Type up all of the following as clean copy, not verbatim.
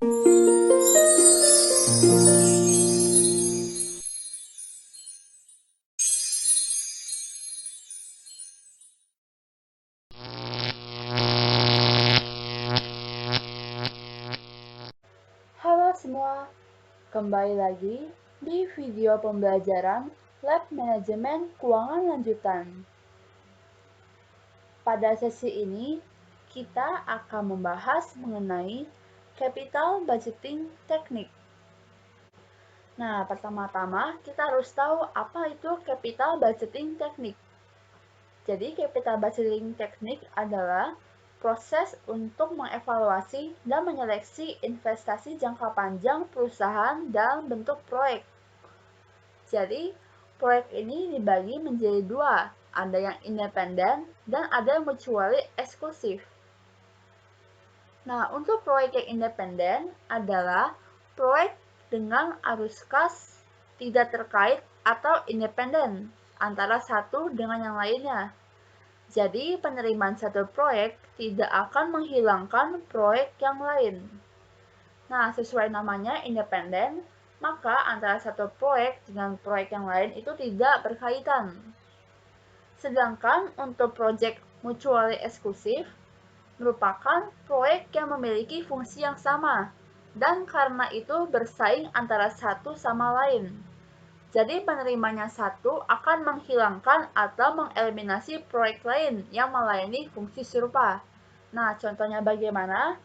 Halo semua, kembali lagi di video pembelajaran Lab Manajemen Keuangan Lanjutan. Pada sesi ini, kita akan membahas mengenai Capital Budgeting Technique. Nah, pertama-tama kita harus tahu apa itu Capital Budgeting Technique. Jadi, Capital Budgeting Technique adalah proses untuk mengevaluasi dan menyeleksi investasi jangka panjang perusahaan dalam bentuk proyek. Jadi, proyek ini dibagi menjadi dua, ada yang independen dan ada yang mutually eksklusif. Nah, untuk proyek yang independen adalah proyek dengan arus kas tidak terkait atau independen antara satu dengan yang lainnya. Jadi, penerimaan satu proyek tidak akan menghilangkan proyek yang lain. Nah, sesuai namanya independen, maka antara satu proyek dengan proyek yang lain itu tidak berkaitan. Sedangkan untuk proyek mutually eksklusif merupakan proyek yang memiliki fungsi yang sama, dan karena itu bersaing antara satu sama lain. Jadi penerimanya satu akan menghilangkan atau mengeliminasi proyek lain yang melayani fungsi serupa. Nah, contohnya bagaimana?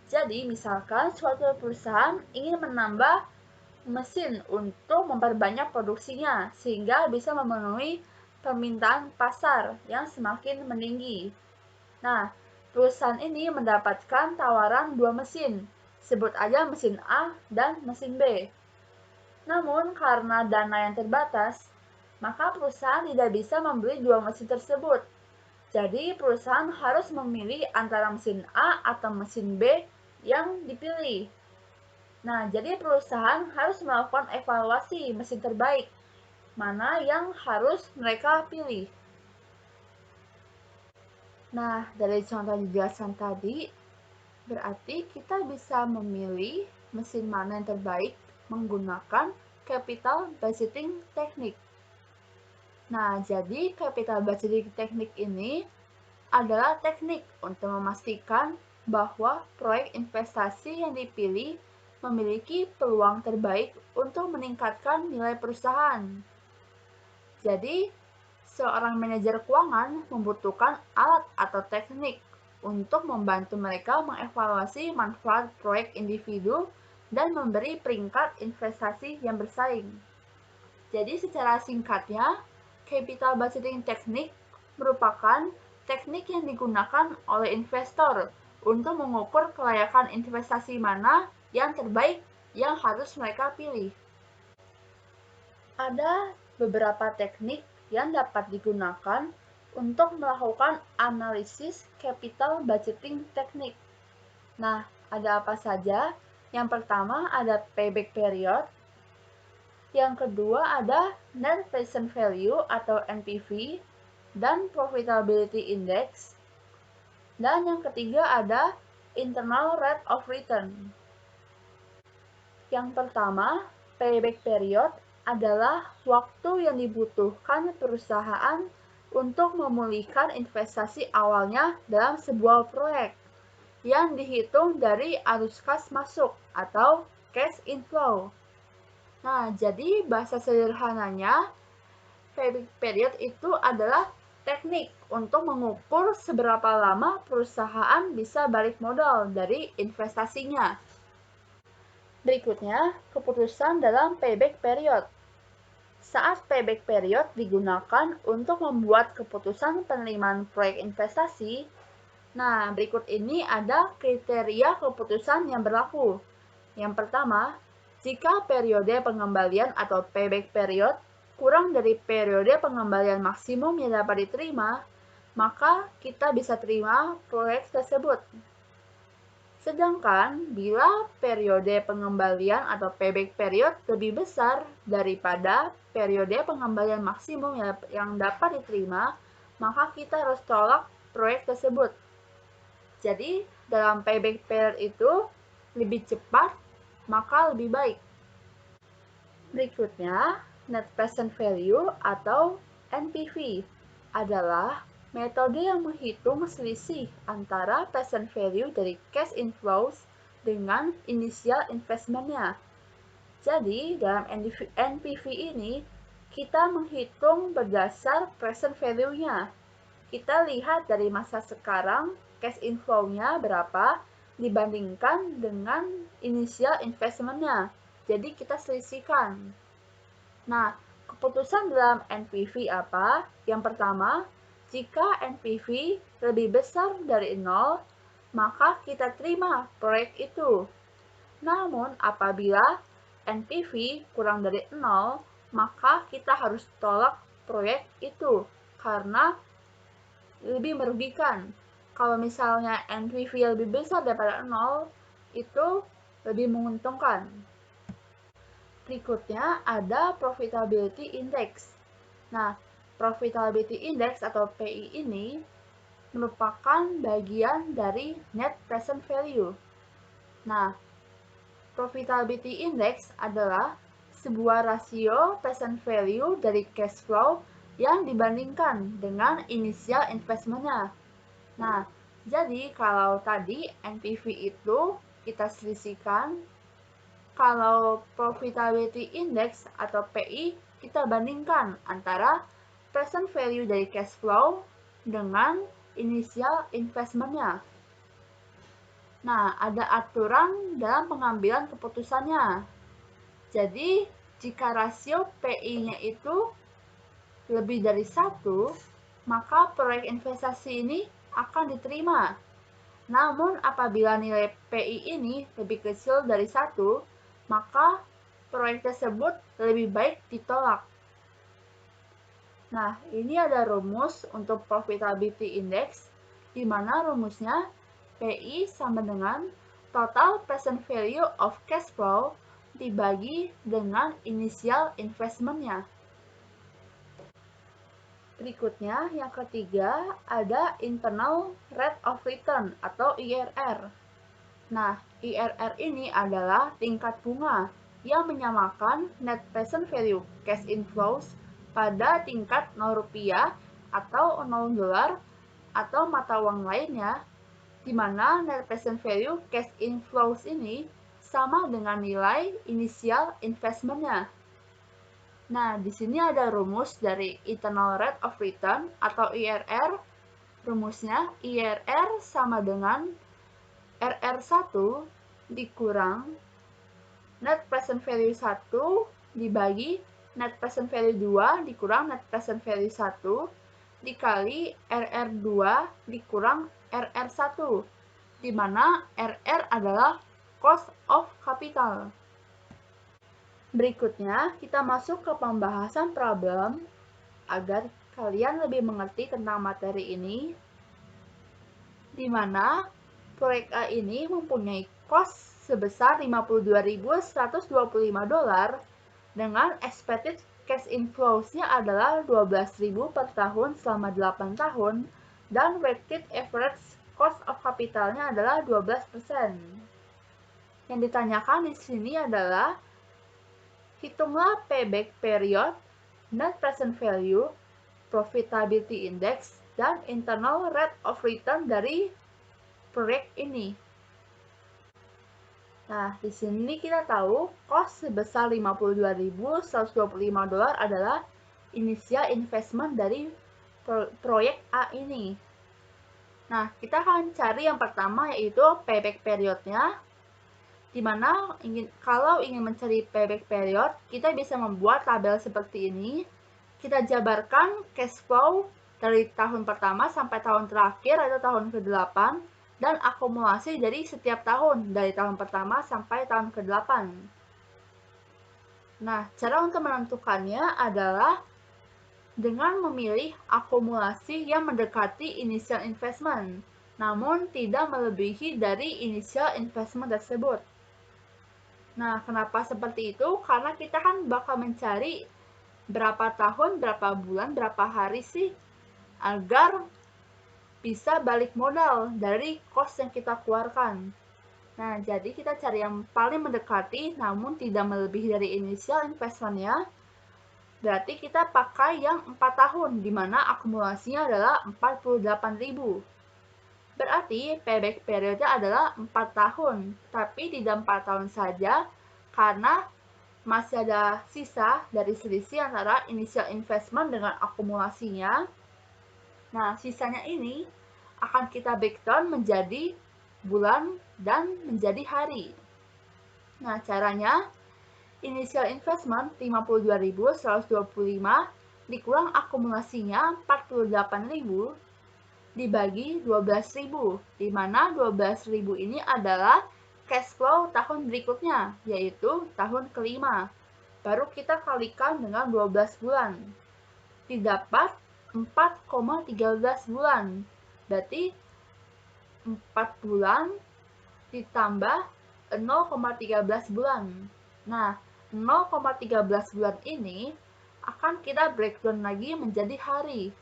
Jadi, misalkan suatu perusahaan ingin menambah mesin untuk memperbanyak produksinya sehingga bisa memenuhi permintaan pasar yang semakin meninggi. Nah, perusahaan ini mendapatkan tawaran dua mesin, sebut aja mesin A dan mesin B. Namun, karena dana yang terbatas, maka perusahaan tidak bisa membeli dua mesin tersebut. Jadi, perusahaan harus memilih antara mesin A atau mesin B yang dipilih. Nah, jadi perusahaan harus melakukan evaluasi mesin terbaik, mana yang harus mereka pilih. Nah, dari contoh penjelasan tadi, berarti kita bisa memilih mesin mana yang terbaik menggunakan Capital Budgeting Technique. Nah, jadi Capital Budgeting Technique ini adalah teknik untuk memastikan bahwa proyek investasi yang dipilih memiliki peluang terbaik untuk meningkatkan nilai perusahaan. Jadi, seorang manajer keuangan membutuhkan alat atau teknik untuk membantu mereka mengevaluasi manfaat proyek individu dan memberi peringkat investasi yang bersaing. Jadi secara singkatnya, Capital Budgeting Technique merupakan teknik yang digunakan oleh investor untuk mengukur kelayakan investasi mana yang terbaik yang harus mereka pilih. Ada beberapa teknik yang dapat digunakan untuk melakukan analisis Capital Budgeting Technique. Nah, ada apa saja? Yang pertama ada payback period. Yang kedua ada net present value atau NPV dan profitability index. Dan yang ketiga ada internal rate of return. Yang pertama, payback period adalah waktu yang dibutuhkan perusahaan untuk memulihkan investasi awalnya dalam sebuah proyek yang dihitung dari arus kas masuk atau cash inflow. Nah, jadi bahasa sederhananya, payback period itu adalah teknik untuk mengukur seberapa lama perusahaan bisa balik modal dari investasinya. Berikutnya, keputusan dalam payback period. Saat payback period digunakan untuk membuat keputusan penerimaan proyek investasi, nah, berikut ini ada kriteria keputusan yang berlaku. Yang pertama, jika periode pengembalian atau payback period kurang dari periode pengembalian maksimum yang dapat diterima, maka kita bisa terima proyek tersebut. Sedangkan bila periode pengembalian atau payback period lebih besar daripada periode pengembalian maksimum yang dapat diterima, maka kita harus tolak proyek tersebut. Jadi, dalam payback period itu lebih cepat, maka lebih baik. Berikutnya, Net Present Value atau NPV adalah metode yang menghitung selisih antara present value dari cash inflows dengan initial investment-nya. Jadi, dalam NPV ini, kita menghitung berdasar present value-nya. Kita lihat dari masa sekarang, cash inflow-nya berapa dibandingkan dengan initial investment-nya. Jadi, kita selisihkan. Nah, keputusan dalam NPV apa? Yang pertama, jika NPV lebih besar dari 0, maka kita terima proyek itu. Namun, apabila NPV kurang dari 0, maka kita harus tolak proyek itu karena lebih merugikan. Kalau misalnya NPV lebih besar daripada 0, itu lebih menguntungkan. Berikutnya ada Profitability Index. Nah, Profitability Index atau PI ini merupakan bagian dari Net Present Value. Nah, Profitability Index adalah sebuah rasio present value dari cash flow yang dibandingkan dengan initial investment-nya. Nah, jadi kalau tadi NPV itu kita selisihkan, kalau Profitability Index atau PI kita bandingkan antara present value dari cash flow dengan initial investment-nya. Nah, ada aturan dalam pengambilan keputusannya. Jadi, jika rasio PI-nya itu lebih dari 1, maka proyek investasi ini akan diterima. Namun, apabila nilai PI ini lebih kecil dari 1, maka proyek tersebut lebih baik ditolak. Nah, ini ada rumus untuk Profitability Index, di mana rumusnya PI sama dengan total present value of cash flow dibagi dengan initial investment-nya. Berikutnya, yang ketiga, ada Internal Rate of Return atau IRR. Nah, IRR ini adalah tingkat bunga yang menyamakan Net Present Value Cash Inflows pada tingkat 0 rupiah atau 0 dolar atau mata uang lainnya, di mana net present value cash inflows ini sama dengan nilai initial investment-nya. Nah, di sini ada rumus dari Internal Rate of Return atau IRR. Rumusnya IRR sama dengan RR1 dikurang net present value 1 dibagi net present value 2 dikurang net present value 1 dikali RR2 dikurang RR1, di mana RR adalah cost of capital. Berikutnya, kita masuk ke pembahasan problem agar kalian lebih mengerti tentang materi ini, di mana proyek A ini mempunyai cost sebesar $52.125 dengan expected cash inflows-nya adalah 12.000 per tahun selama 8 tahun dan weighted average cost of capital-nya adalah 12%. Yang ditanyakan di sini adalah hitunglah payback period, net present value, profitability index, dan internal rate of return dari proyek ini. Nah, di sini kita tahu cost sebesar $52.125 adalah initial investment dari proyek A ini. Nah, kita akan cari yang pertama yaitu payback period-nya, di mana kalau ingin mencari payback period, kita bisa membuat tabel seperti ini. Kita jabarkan cash flow dari tahun pertama sampai tahun terakhir atau tahun ke-8, dan akumulasi dari setiap tahun, dari tahun pertama sampai tahun ke-8. Nah, cara untuk menentukannya adalah dengan memilih akumulasi yang mendekati initial investment, namun tidak melebihi dari initial investment tersebut. Nah, kenapa seperti itu? Karena kita kan bakal mencari berapa tahun, berapa bulan, berapa hari sih, agar bisa balik modal dari cost yang kita keluarkan. Nah, jadi kita cari yang paling mendekati namun tidak melebihi dari initial investment-nya. Berarti kita pakai yang 4 tahun, di mana akumulasinya adalah 48.000. Berarti payback periodnya adalah 4 tahun, tapi tidak 4 tahun saja, karena masih ada sisa dari selisih antara initial investment dengan akumulasinya. Nah, sisanya ini akan kita breakdown menjadi bulan dan menjadi hari. Nah, caranya initial investment 52.125 dikurang akumulasinya 48.000 dibagi 12.000, di mana 12.000 ini adalah cash flow tahun berikutnya, yaitu tahun kelima. Baru kita kalikan dengan 12 bulan. Didapat 4,13 bulan. Berarti 4 bulan ditambah 0,13 bulan. Nah, 0,13 bulan ini akan kita breakdown lagi menjadi hari.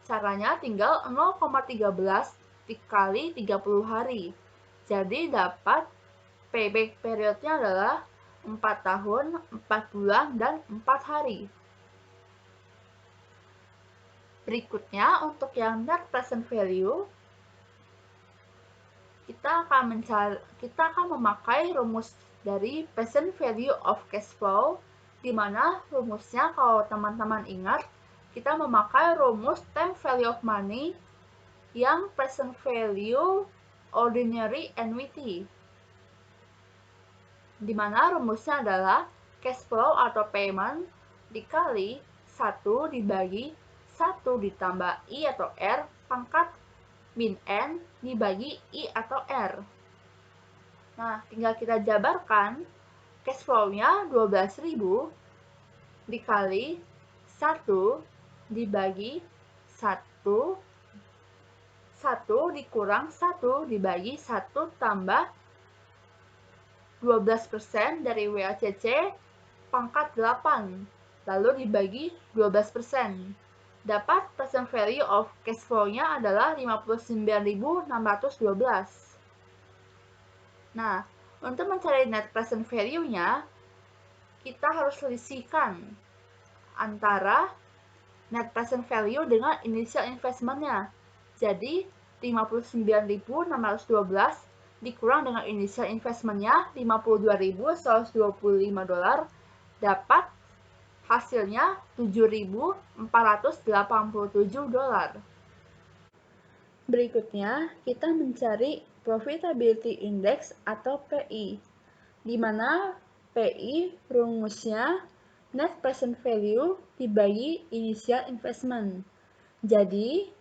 Caranya tinggal 0,13 dikali 30 hari. Jadi dapat payback periodnya adalah 4 tahun, 4 bulan, dan 4 hari. Berikutnya, untuk yang net present value, kita akan memakai rumus dari present value of cash flow, di mana rumusnya kalau teman-teman ingat, kita memakai rumus time value of money yang present value, ordinary annuity, di mana rumusnya adalah cash flow atau payment dikali 1 dibagi 1 ditambah I atau R pangkat min N dibagi I atau R. Nah, tinggal kita jabarkan cash flow-nya 12.000 dikali 1 dibagi 1 dikurang 1 dibagi 1 tambah 12% dari WACC pangkat 8 lalu dibagi 12%. Dapat present value of cash flow-nya adalah 59.612. Nah, untuk mencari net present value-nya, kita harus selisihkan antara net present value dengan initial investment-nya. Jadi, 59.612 dikurang dengan initial investment-nya 52.125 dolar, dapat hasilnya 7.487 dolar. Berikutnya, kita mencari Profitability Index atau PI, di mana PI rumusnya Net Present Value dibagi Initial Investment. Jadi,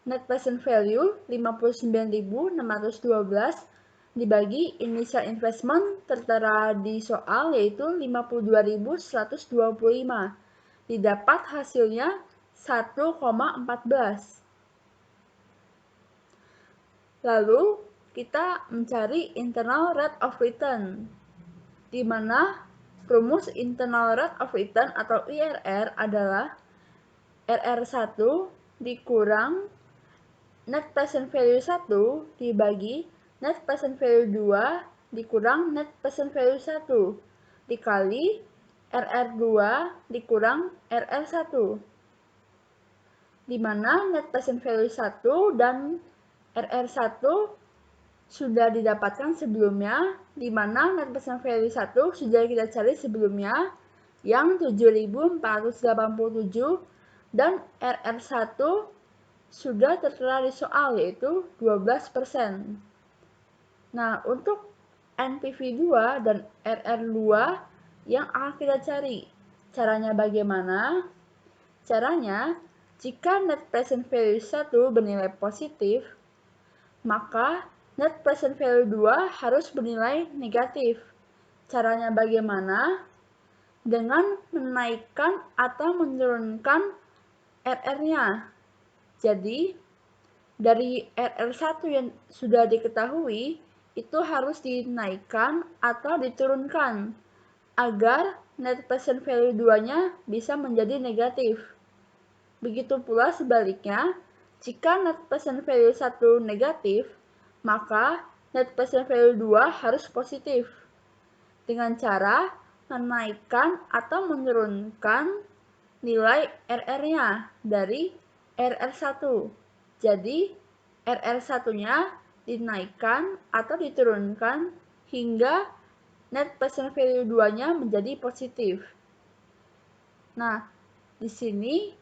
Net Present Value 59.612 dibagi Initial Investment tertera di soal yaitu 52.125. Didapat hasilnya 1,14. Lalu, kita mencari internal rate of return, di mana rumus internal rate of return atau IRR adalah RR1 dikurang net present value 1 dibagi net present value 2 dikurang net present value 1 dikali RR2 dikurang RR1, di mana net present value 1 dan RR1 sudah didapatkan sebelumnya, di mana net present value 1 sudah kita cari sebelumnya yang 7.487 dan RR1 sudah tertera di soal yaitu 12%. Nah, untuk NPV 2 dan RR2 yang akan kita cari. Caranya bagaimana? Caranya, jika net present value 1 bernilai positif, maka net present value 2 harus bernilai negatif. Caranya bagaimana? Dengan menaikkan atau menurunkan RR-nya. Jadi, dari RR1 yang sudah diketahui, itu harus dinaikkan atau diturunkan agar net present value 2-nya bisa menjadi negatif. Begitu pula sebaliknya, jika net present value 1 negatif, maka net present value 2 harus positif dengan cara menaikkan atau menurunkan nilai RR-nya dari RR1. Jadi, RR1-nya dinaikkan atau diturunkan hingga net present value 2-nya menjadi positif. Nah, di sini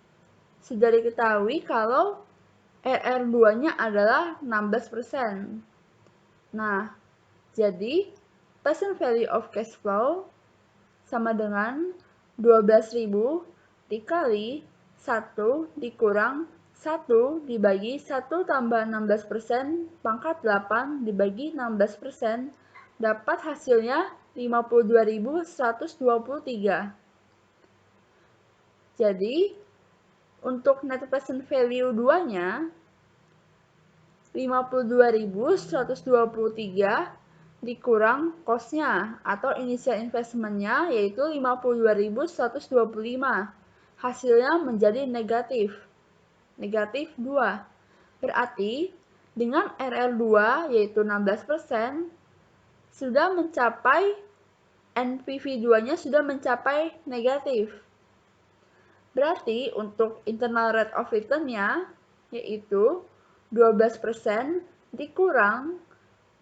sudah diketahui kalau RR2-nya adalah 16%. Nah, jadi present value of cash flow sama dengan 12.000 dikali 1 dikurang 1 dibagi 1 tambah 16% pangkat 8 dibagi 16% dapat hasilnya 52.123. Jadi, untuk net present value 2-nya 52.123 dikurang cost-nya atau initial investment-nya yaitu 52.125. Hasilnya menjadi negatif 2. Berarti dengan RR2 yaitu 16% sudah mencapai NPV2-nya sudah mencapai negatif. Berarti untuk internal rate of return-nya yaitu 12% dikurang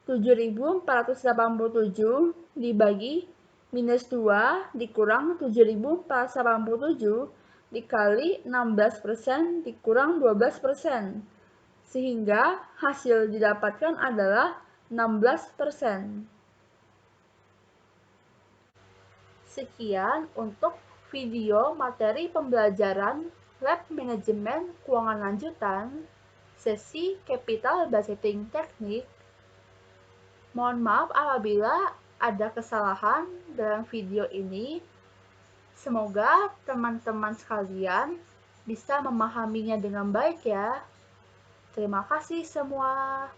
7.487 dibagi minus 2 dikurang 7.487 dikali 16% dikurang 12%. Sehingga hasil didapatkan adalah 16%. Sekian untuk video materi pembelajaran Lab Manajemen Keuangan Lanjutan sesi Capital Budgeting Teknik. Mohon maaf apabila ada kesalahan dalam video ini. Semoga teman-teman sekalian bisa memahaminya dengan baik ya. Terima kasih semua.